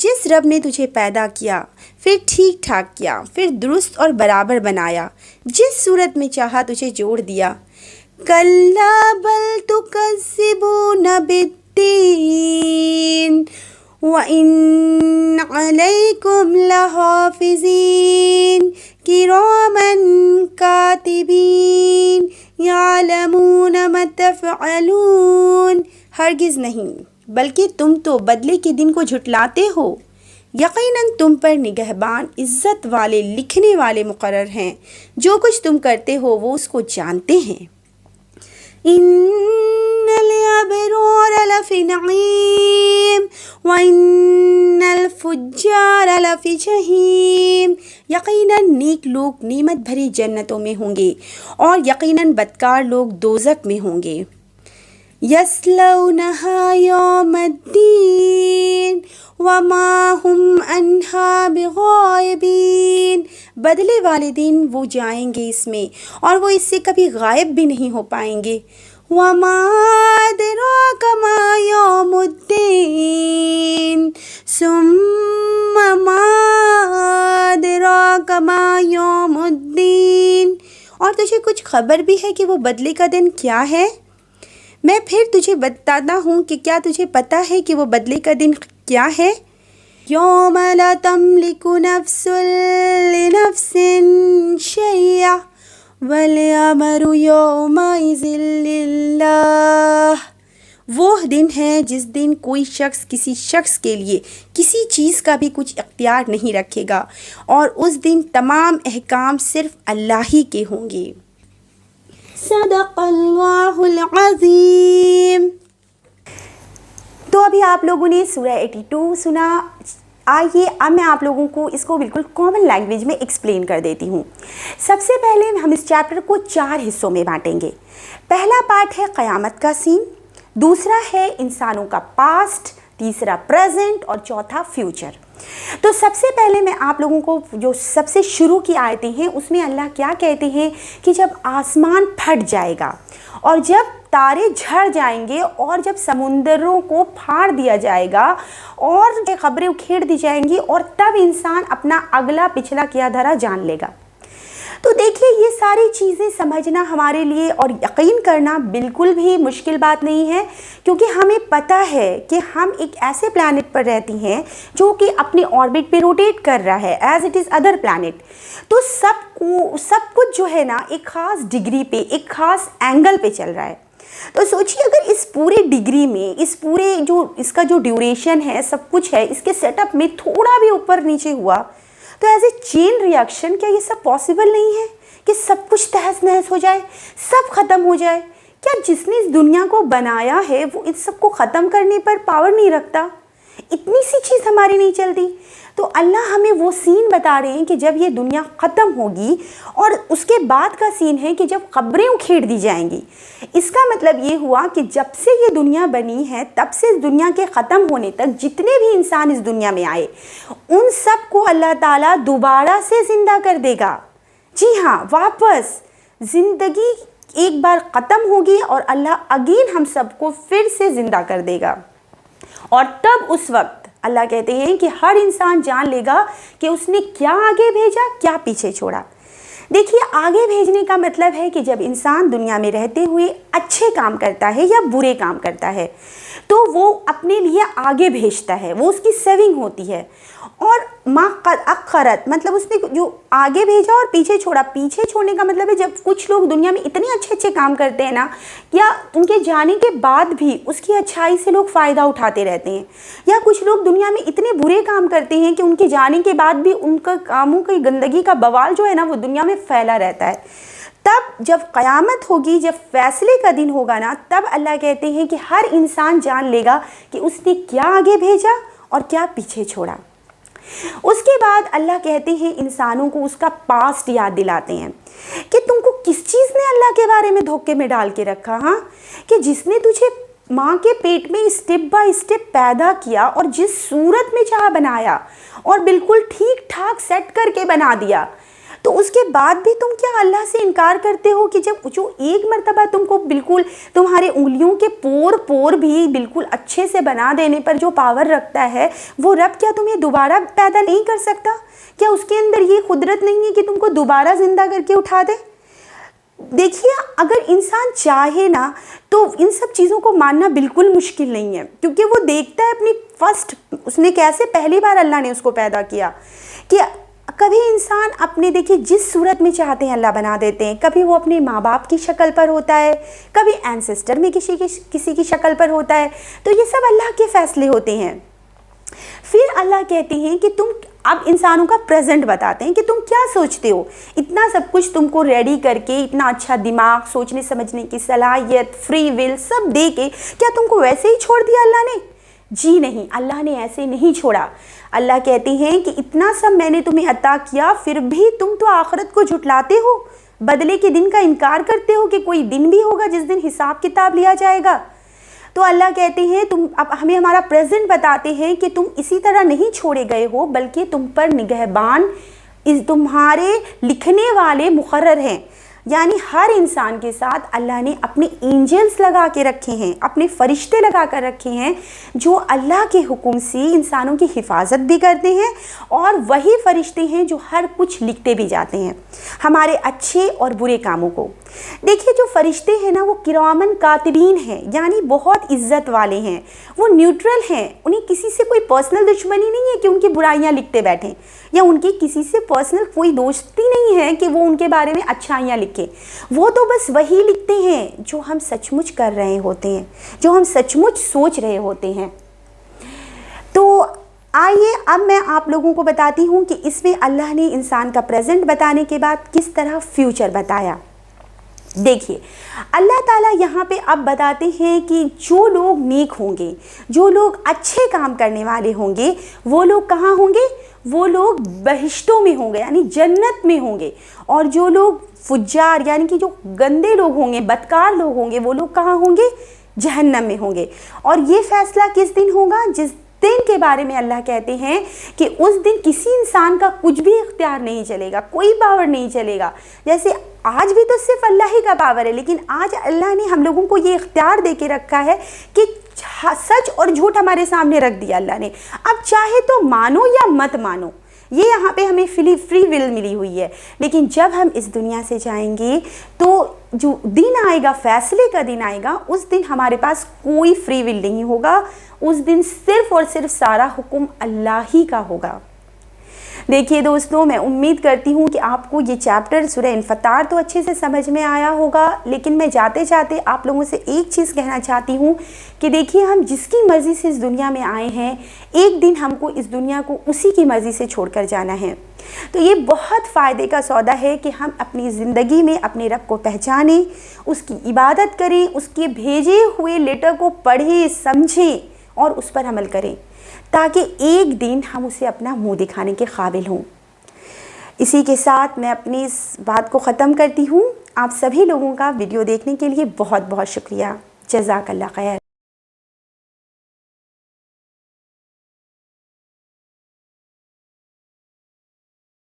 جس رب نے تجھے پیدا کیا، پھر ٹھیک ٹھاک کیا، پھر درست اور برابر بنایا، جس صورت میں چاہا تجھے جوڑ دیا۔ کلا بل تکذبون بالدین وَإِنَّ عَلَيْكُمْ لَحَافِظِينَ كِرَامًا كَاتِبِينَ يَعْلَمُونَ مَا تَفْعَلُونَ، ہرگز نہیں، بلکہ تم تو بدلے کے دن کو جھٹلاتے ہو، یقیناً تم پر نگہبان عزت والے لکھنے والے مقرر ہیں، جو کچھ تم کرتے ہو وہ اس کو جانتے ہیں۔ ان الابرار لفی نعیم وان الفجار لفی جحیم، یقیناً نیک لوگ نعمت بھری جنتوں میں ہوں گے اور یقیناً بدکار لوگ دوزخ میں ہوں گے۔ یصلونہا یوم الدین وما ہم عنہا بغائبین، بدلے والے دن وہ جائیں گے اس میں اور وہ اس سے کبھی غائب بھی نہیں ہو پائیں گے۔ وما ادراک ما یوم الدین ثم ما ادراک ما یوم الدین، اور تجھے کچھ خبر بھی ہے کہ وہ بدلے کا دن کیا ہے؟ میں پھر تجھے بتاتا ہوں کہ کیا تجھے پتہ ہے کہ وہ بدلے کا دن کیا ہے؟ یوم لا تملک نفس لنفس شیئا والامر یومئذ للہ، وہ دن ہے جس دن کوئی شخص کسی شخص کے لیے کسی چیز کا بھی کچھ اختیار نہیں رکھے گا، اور اس دن تمام احکام صرف اللہ ہی کے ہوں گے۔ صدق اللہ العظیم۔ تو ابھی آپ لوگوں نے سورہ 82 سنا، آئیے اب میں آپ لوگوں کو اس کو بالکل کامن لینگویج میں ایکسپلین کر دیتی ہوں۔ سب سے پہلے ہم اس چیپٹر کو 4 حصوں میں بانٹیں گے۔ پہلا پارٹ ہے قیامت کا سین، دوسرا ہے انسانوں کا پاسٹ، تیسرا پریزنٹ اور چوتھا فیوچر۔ تو سب سے پہلے میں آپ لوگوں کو جو سب سے شروع کی آیتیں ہیں اس میں اللہ کیا کہتے ہیں کہ جب آسمان پھٹ جائے گا اور جب تارے جھڑ جائیں گے اور جب سمندروں کو پھاڑ دیا جائے گا اور خبریں اکھیڑ دی جائیں گی، اور تب انسان اپنا اگلا پچھلا کیا دھرا جان لے گا۔ تو دیکھیے یہ ساری چیزیں سمجھنا ہمارے لیے اور یقین کرنا بالکل بھی مشکل بات نہیں ہے، کیونکہ ہمیں پتہ ہے کہ ہم ایک ایسے پلانٹ پر رہتی ہیں جو کہ اپنے آربٹ پہ روٹیٹ کر رہا ہے as it is other plant. تو سب کچھ جو ہے نا ایک خاص ڈگری پہ، ایک خاص اینگل پہ چل رہا ہے۔ تو سوچیے اگر اس پورے ڈگری میں اس کا جو ڈیوریشن ہے سب کچھ ہے، اس کے سیٹ اپ میں تھوڑا بھی اوپر نیچے ہوا تو ایز اے چین ریاکشن کیا یہ سب پاسبل نہیں ہے کہ سب کچھ تہس نہس ہو جائے، سب ختم ہو جائے؟ کیا جس نے اس دنیا کو بنایا ہے وہ ان سب کو ختم کرنے پر پاور نہیں رکھتا؟ اتنی سی چیز ہماری نہیں چلتی؟ تو اللہ ہمیں وہ سین بتا رہے ہیں کہ جب یہ دنیا ختم ہوگی، اور اس کے بعد کا سین ہے کہ جب قبریں اکھیڑ دی جائیں گی۔ اس کا مطلب یہ ہوا کہ جب سے یہ دنیا بنی ہے تب سے اس دنیا کے ختم ہونے تک جتنے بھی انسان اس دنیا میں آئے ان سب کو اللہ تعالیٰ دوبارہ سے زندہ کر دے گا۔ جی ہاں، واپس زندگی ایک بار ختم ہوگی اور اللہ اگین ہم سب کو پھر سے زندہ کر دے گا، اور تب اس وقت اللہ کہتے ہیں کہ ہر انسان جان لے گا کہ اس نے کیا آگے بھیجا، کیا پیچھے چھوڑا۔ دیکھیے آگے بھیجنے کا مطلب ہے کہ جب انسان دنیا میں رہتے ہوئے اچھے کام کرتا ہے یا برے کام کرتا ہے تو وہ اپنے لیے آگے بھیجتا ہے، وہ اس کی سیونگ ہوتی ہے۔ اور ما قد اخرت مطلب اس نے جو آگے بھیجا اور پیچھے چھوڑا۔ پیچھے چھوڑنے کا مطلب ہے جب کچھ لوگ دنیا میں اتنے اچھے کام کرتے ہیں نا، یا ان کے جانے کے بعد بھی اس کی اچھائی سے لوگ فائدہ اٹھاتے رہتے ہیں، یا کچھ لوگ دنیا میں اتنے برے کام کرتے ہیں کہ ان کے جانے کے بعد بھی ان کا کاموں کی گندگی کا بوال جو ہے نا وہ دنیا میں پھیلا رہتا ہے۔ تب جب قیامت ہوگی، جب فیصلے کا دن ہوگا نا، تب اللہ کہتے ہیں کہ ہر انسان جان لے گا کہ اس نے کیا آگے بھیجا اور کیا پیچھے چھوڑا۔ اس کے بعد اللہ کہتے ہیں انسانوں کو اس کا پاسٹ یاد دلاتے ہیں کہ تم کو کس چیز نے اللہ کے بارے میں دھوکے میں ڈال کے رکھا، ہاں، کہ جس نے تجھے ماں کے پیٹ میں اسٹیپ بائی اسٹیپ پیدا کیا اور جس صورت میں چاہا بنایا اور بالکل ٹھیک ٹھاک سیٹ کر کے بنا دیا، تو اس کے بعد بھی تم کیا اللہ سے انکار کرتے ہو کہ جب جو ایک مرتبہ تم کو بالکل تمہارے انگلیوں کے پور پور بھی بالکل اچھے سے بنا دینے پر جو پاور رکھتا ہے وہ رب کیا تمہیں دوبارہ پیدا نہیں کر سکتا؟ کیا اس کے اندر یہ قدرت نہیں ہے کہ تم کو دوبارہ زندہ کر کے اٹھا دے؟ دیکھیے اگر انسان چاہے نا تو ان سب چیزوں کو ماننا بالکل مشکل نہیں ہے، کیونکہ وہ دیکھتا ہے اپنی فرسٹ اس نے کیسے پہلی بار اللہ نے اس کو پیدا کیا، کہ کبھی انسان اپنے دیکھیے جس صورت میں چاہتے ہیں اللہ بنا دیتے ہیں، کبھی وہ اپنے ماں باپ کی شکل پر ہوتا ہے، کبھی اینسسٹر میں کسی کی شکل پر ہوتا ہے، تو یہ سب اللہ کے فیصلے ہوتے ہیں۔ پھر اللہ کہتے ہیں کہ تم اب انسانوں کا پریزنٹ بتاتے ہیں کہ تم کیا سوچتے ہو، اتنا سب کچھ تم کو ریڈی کر کے، اتنا اچھا دماغ، سوچنے سمجھنے کی صلاحیت، فری ول سب دے کے کیا تم کو ویسے ہی چھوڑ دیا اللہ نے؟ جی نہیں، اللہ نے ایسے نہیں چھوڑا۔ اللہ کہتے ہیں کہ اتنا سب میں نے تمہیں عطا کیا، پھر بھی تم تو آخرت کو جھٹلاتے ہو، بدلے کے دن کا انکار کرتے ہو کہ کوئی دن بھی ہوگا جس دن حساب کتاب لیا جائے گا۔ تو اللہ کہتے ہیں تم اب ہمیں ہمارا پریزنٹ بتاتے ہیں کہ تم اسی طرح نہیں چھوڑے گئے ہو، بلکہ تم پر نگہبان تمہارے لکھنے والے مقرر ہیں، یعنی ہر انسان کے ساتھ اللہ نے اپنے اینجلز لگا کے رکھے ہیں، اپنے فرشتے لگا کر رکھے ہیں جو اللہ کے حکم سے انسانوں کی حفاظت بھی کرتے ہیں، اور وہی فرشتے ہیں جو ہر کچھ لکھتے بھی جاتے ہیں ہمارے اچھے اور برے کاموں کو۔ دیکھیے جو فرشتے ہیں نا وہ کرامن کاتبین ہیں، یعنی بہت عزت والے ہیں، وہ نیوٹرل ہیں، انہیں کسی سے کوئی پرسنل دشمنی نہیں ہے کہ ان کی برائیاں لکھتے بیٹھیں، یا ان کی کسی سے پرسنل کوئی دوستی نہیں ہے کہ وہ ان کے بارے میں اچھائیاں لکھیں۔ وہ تو بس وہی لکھتے ہیں جو ہم سچ مچ کر رہے ہوتے ہیں، جو ہم سچ مچ سوچ رہے ہوتے ہیں۔ تو آئیے اب میں آپ لوگوں کو بتاتی ہوں کہ اس میں اللہ نے انسان کا پریزنٹ بتانے کے بعد کس طرح فیوچر بتایا۔ دیکھیے اللہ تعالیٰ یہاں پہ اب بتاتے ہیں کہ جو لوگ نیک ہوں گے، جو لوگ اچھے کام کرنے والے ہوں گے، وہ لوگ کہاں ہوں گے؟ وہ لوگ بہشتوں میں ہوں گے، یعنی جنت میں ہوں گے، اور جو لوگ فجار یعنی کہ جو گندے لوگ ہوں گے، بدکار لوگ ہوں گے، وہ لوگ کہاں ہوں گے؟ جہنم میں ہوں گے۔ اور یہ فیصلہ کس دن ہوگا؟ جس دن کے بارے میں اللہ کہتے ہیں کہ اس دن کسی انسان کا کچھ بھی اختیار نہیں چلے گا، کوئی پاور نہیں چلے گا۔ جیسے آج بھی تو صرف اللہ ہی کا پاور ہے، لیکن آج اللہ نے ہم لوگوں کو یہ اختیار دے کے رکھا ہے کہ سچ اور جھوٹ ہمارے سامنے رکھ دیا اللہ نے، اب چاہے تو مانو یا مت مانو، یہ یہاں پہ ہمیں فری ول ملی ہوئی ہے۔ لیکن جب ہم اس دنیا سے جائیں گے تو جو دن آئے گا، فیصلے کا دن آئے گا، اس دن ہمارے پاس کوئی فری ول نہیں ہوگا، اس دن صرف اور صرف سارا حکم اللہ ہی کا ہوگا۔ دیکھیے دوستوں، میں امید کرتی ہوں کہ آپ کو یہ چیپٹر سورہ انفطار تو اچھے سے سمجھ میں آیا ہوگا، لیکن میں جاتے جاتے آپ لوگوں سے ایک چیز کہنا چاہتی ہوں کہ دیکھیے ہم جس کی مرضی سے اس دنیا میں آئے ہیں، ایک دن ہم کو اس دنیا کو اسی کی مرضی سے چھوڑ کر جانا ہے۔ تو یہ بہت فائدے کا سودا ہے کہ ہم اپنی زندگی میں اپنے رب کو پہچانیں، اس کی عبادت کریں، اس کے بھیجے ہوئے لیٹر کو پڑھیں، سمجھیں اور اس پر عمل کریں، تاکہ ایک دن ہم اسے اپنا منہ دکھانے کے قابل ہوں۔ اسی کے ساتھ میں اپنی اس بات کو ختم کرتی ہوں۔ آپ سبھی لوگوں کا ویڈیو دیکھنے کے لیے بہت بہت شکریہ۔ جزاک اللہ خیر۔